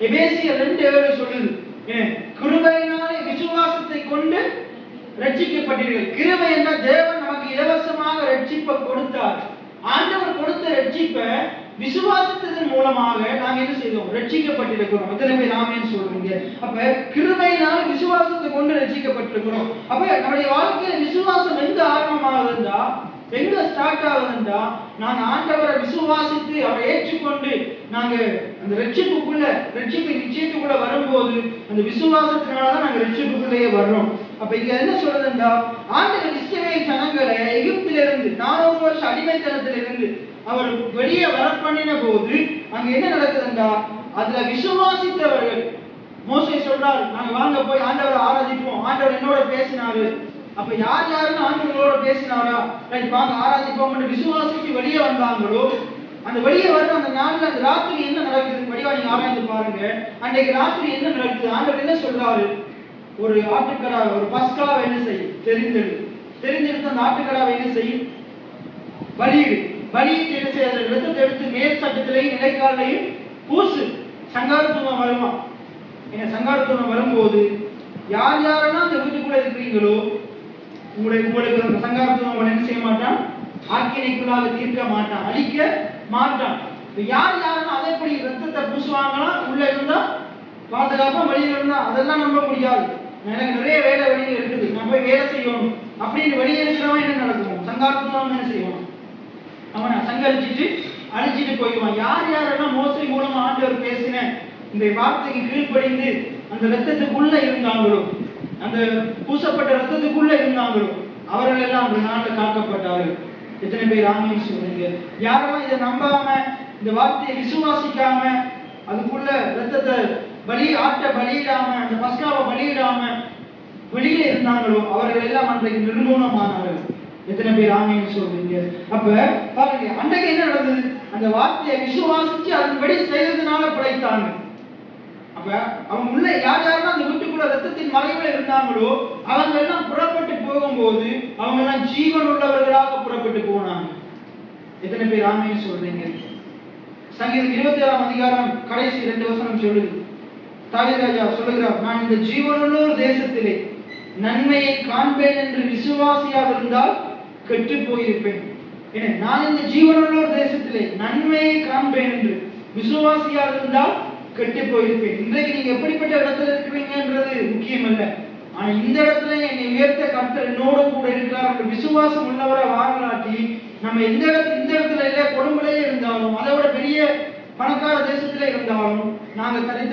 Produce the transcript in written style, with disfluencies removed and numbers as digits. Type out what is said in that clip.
எபேசியர் 2:7 சொல்லுது, கிருபையினாலே விசுவாசத்தை கொண்டு ரட்சிக்கப்பட்டீர்கள். கிருபை என்ற தேவன் நமக்கு இலவசமாக ரட்சிப்பை கொடுத்தார். ஆண்டவர் கொடுத்த ரட்சிப்பை விசுவாசத்தின் மூலமாக நாம் என்ன செய்தோம்? ரட்சிக்கப்பட்டிருக்கிறோம். எத்தனை பேர் ஆமென் சொல்றீங்க? அப்ப கிருபையினால் விசுவாசத்தை கொண்டு ரட்சிக்கப்பட்டிருக்கிறோம். அப்ப நம்முடைய வாழ்க்கையில விசுவாசம் எங்க ஆரம்பமாகுதுண்டா, எங்க ஸ்டார்ட் ஆகுதுண்டா, நாங்க ஆண்டவரை விசுவாசித்து அவரை ஏற்றுக்கொண்டு நாங்க அந்த ரட்சிப்புக்குள்ள ரட்சிப்பு நிச்சயத்துக்குள்ள வரும்போது அந்த விசுவாசத்தினாலதான் நாங்க ரட்சிப்புக்குள்ளேயே வர்றோம். அப்ப இங்க என்ன சொல்றதுண்டா, ஆண்டவர் இஸ்ரவேல் ஜனங்களை எகிப்திலிருந்து 400 வருஷம் அடிமைத்தனத்திலிருந்து அவர் வெளியே வர பண்ணின போது அங்க என்ன நடக்குதுண்டா, அதுல விசுவாசித்தவர்கள் மோசே சொல்றாரு, நாங்க வாங்க போய் ஆண்டவரை ஆராதிப்போம், ஆண்டவர் என்னோட பேசினாரு. அப்ப யார் யாருன்னு ஆண்டவரோட பேசினாரா, ரைட் வாங்க ஆராதிப்போம் விசுவாசிக்கு வெளியே வந்தாங்களோ, அந்த வெளியே வர அந்த நாள்ல அந்த ராத்திரி என்ன நடக்குது வடிவா நீங்க ஆராய்ந்து பாருங்க. அன்றைக்கு ராத்திரி என்ன நடக்குது, ஆண்டவர் என்ன சொல்றாரு, ஒரு ஆட்டுக்கடா ஒரு பஸ்காவை என்ன செய்யும், தெரிந்தெடுத்து அந்த ஆட்டுக்கடாவை என்ன செய்யும், பலியிட்டு என்ன செய்ய ரத்தத்தை எடுத்து மேல் சட்டத்திலையும் நிலைக்காலையும் பூசு. சங்காரத்துவம் வருமா? என்ன சங்காரத்துவம் வரும்போது யார் யாரெல்லாம் அந்த வீட்டுக்குள்ள இருக்கிறீங்களோ உங்களுக்கு அந்த சங்காரத்துவம் என்ன செய்ய மாட்டான், ஆக்கினைக்குள்ளாக தீர்க்க மாட்டான், அழிக்க மாட்டான். யார் யாரெல்லாம் அதை எப்படி ரத்தத்தை பூசுவாங்களா, உள்ள இருந்தா பாதுகாப்பா, வெளியில இருந்தா அதெல்லாம் நம்ப முடியாது, எனக்கு நிறைய வேலை வெளியில இருக்குது, நான் போய் வேலை செய்யணும் அப்படின்னு வெளியே இருக்கிறவன் என்ன நடக்கும், சங்காரத்துவம் என்ன செய்வான், அவனை சங்கரிச்சிட்டு அழிச்சிட்டு போயிடுவான். யார் யாரெல்லாம் மோசே மூலமா ஆண்டவர் பேசின இந்த வார்த்தைக்கு கீழ்ப்படிந்து அந்த ரத்தத்துக்குள்ள இருந்தாங்களோ, அந்த பூசப்பட்ட ரத்தத்துக்குள்ள இருந்தாங்களோ, அவர்கள் எல்லாம் அந்த நாட்டில் காக்கப்பட்டார்கள். எத்தனை பேர் ஆமென் சொல்றீங்க? யாரெல்லாம் இதை நம்பாம இந்த வார்த்தையை விசுவாசிக்காம அதுக்குள்ள ரத்தத்தை ஆட்டை பலியிடாம அந்த பஸ்காவை பலியிடாம வெளியில இருந்தாங்களோ அவர்கள் எல்லாம் அன்றைக்கு நிர்மூலமானார்கள். எத்தனை பேர் ஆமென் சொல்றீங்க? அப்ப பாருங்க, அன்றைக்கு என்ன நடந்தது, அந்த வார்த்தையை விசுவாசிச்சு அதன்படி செய்யறதுனால படைத்தாங்க. அப்ப அவங்க உள்ள யார் யாரெல்லாம் அந்த வீட்டுக்குள்ள ரத்தத்தின் மறைவுல இருந்தாங்களோ அவங்க எல்லாம் புறப்பட்டு போகும்போது அவங்க எல்லாம் ஜீவன் உள்ளவர்களாக புறப்பட்டு போனாங்க. எத்தனை பேர் ஆமென் சொல்றீங்க? சங்கீதம் 27ஆம் அதிகாரம் கடைசி 2 வசனம் சொல்லுது, தாவீது ராஜா சொல்லுகிறார், நான் இந்த ஜீவனுள்ளோர் தேசத்திலே நன்மையை காண்பேன் என்று விசுவாசியாக இருந்தால் கெட்டு போயிருப்பேன். ஏன்னா நான் இந்த ஜீவனுள்ளோர் தேசத்திலே நன்மையை காண்பேன் என்று விசுவாசியாக இருந்தால் கெட்டு போயிருப்பேன். இன்றைக்கு நீங்க எப்படிப்பட்ட இடத்துல இருக்கிறீங்கன்றது முக்கியம் அல்ல, ஆனா இந்த இடத்துல என்னை உயர்த்த கர்த்தர் என்னோட கூட இருக்கிறார் என்ற விசுவாசம் உள்ளவரை வாழலாட்டி நம்ம இந்த இடத்துல இல்ல கொடுமலையே இருந்தாலும் அதை விட பெரிய பணக்கார தேசத்துல இருந்தாலும் நாங்க